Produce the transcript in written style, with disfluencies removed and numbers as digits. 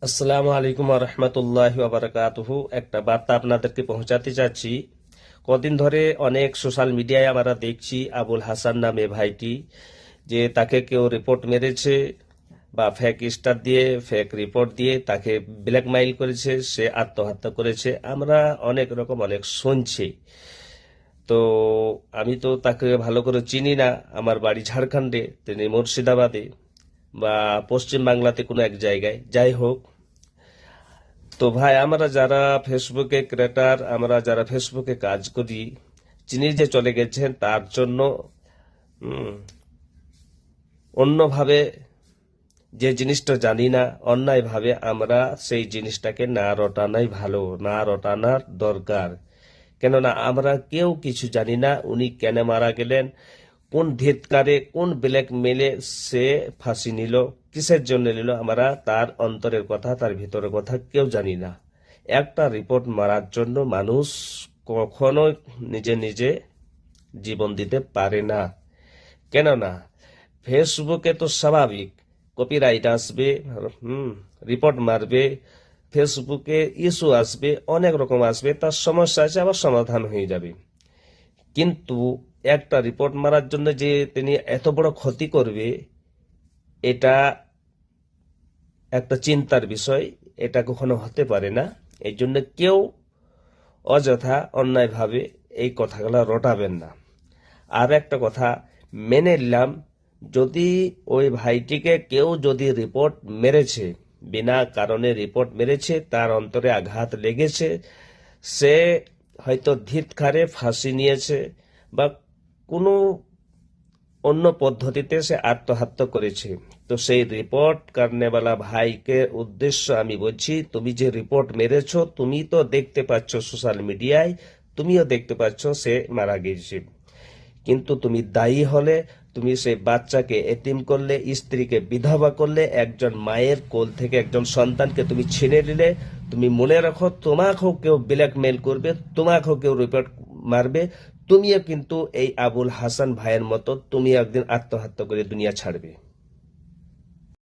আসসালামু আলাইকুম রহমতুল্লাহি ওয়া একটা বার্তা আপনাদেরকে পৌঁছাতে চাচ্ছি। কদিন ধরে অনেক সোশ্যাল মিডিয়ায় আমরা দেখছি আবুল হাসান নামে ভাইটি যে তাকে কেউ রিপোর্ট মেরেছে বা ফেক স্টার দিয়ে ফেক রিপোর্ট দিয়ে তাকে ব্ল্যাকমেইল করেছে, সে আত্মহত্যা করেছে। আমরা অনেক রকম অনেক শুনছি। তো আমি তো তাকে ভালো করে চিনি না। আমার বাড়ি ঝাড়খণ্ডে, তিনি মুর্শিদাবাদে বা পশ্চিম বাংলাতে কোনো এক জায়গায়। যাই হোক, তো ভাই, আমরা যারা ফেসবুকে ক্রিয়েটার, আমরা যারা ফেসবুকে কাজ করি, যিনি যে চলে গেছেন তার জন্য উম, অন্যভাবে যে জিনিসটা জানি না, অন্যায়ভাবে আমরা সেই জিনিসটাকে না রটানাই ভালো, না রটানার দরকার। কেননা আমরা কেউ কিছু জানি না উনি কেন মারা গেলেন, কোন ধিক্কারে, কোন ব্ল্যাকমেলে সে ফাঁসি নিল, কিসের জন্য নিল, আমরা তার অন্তরের কথা, তার ভিতরের কথা কেউ জানি না। একটা রিপোর্ট মারার জন্য মানুষ কখনো নিজে নিজে জীবন দিতে পারে না। কেননা ফেসবুকে তো স্বাভাবিক কপিরাইট আসবে, রিপোর্ট মারবে, ফেসবুকে ইস্যু আসবে, অনেক রকম আসবে, তার সমস্যা আছে, আবার সমাধান হয়ে যাবে। কিন্তু একটা রিপোর্ট মারার জন্য যে তিনি এত বড় ক্ষতি করবে, এটা একটা চিন্তার বিষয়। এটা কখনো হতে পারে না। এই জন্য কেউ অযথা অন্যায়ভাবে এই কথাগুলো রটাবেন না। আর একটা কথা মেনে নিলাম, যদি ওই ভাইটিকে কেউ যদি রিপোর্ট মেরেছে, বিনা কারণে রিপোর্ট মেরেছে, তার অন্তরে আঘাত লেগেছে, সে হয়তো ধিক্কারে ফাঁসি নিয়েছে বা কোনো অন্য পদ্ধতিতে সে আত্মহত্যা করেছে, তো সেই রিপোর্ট করনেওয়ালা ভাইকে উদ্দেশ্য আমি বলছি, তুমি যে রিপোর্ট মেরেছো, তুমি তো দেখতে পাচ্ছ সোশ্যাল মিডিয়ায়, তুমিও দেখতে পাচ্ছ সে মারা গেছে। কিন্তু তুমি দায়ী হলে, তুমি সেই বাচ্চাকে এতিম করলে, স্ত্রীকে বিধবা করলে, একজন মায়ের কোল থেকে একজন সন্তানকে তুমি ছিনে নিলে। তুমি মনে রাখো, তোমাকেও কেউ ব্ল্যাকমেল করবে, তোমাকেও কেউ রিপোর্ট মারবে, তুমিও কিন্তু এই আবুল হাসান ভাইয়ের মতো তুমি একদিন আত্মহত্যা করে দুনিয়া ছাড়বে।